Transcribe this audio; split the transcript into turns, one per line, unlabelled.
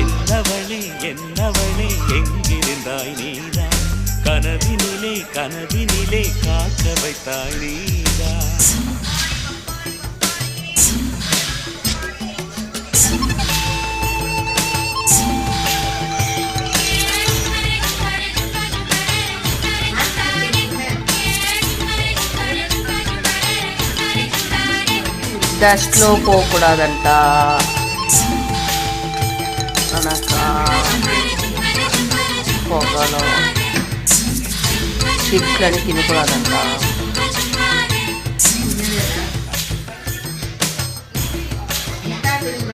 என்னவளே என்னவளே எங்கிருந்தாய் நீதான், கனவினிலே கனவினிலே காக்க வைத்தாய் நீதான்.
டஸ்ட்லோ போகக்கூடாதுன்ட்ட అనకా పొగలో చిట్లని తినకూడదంట.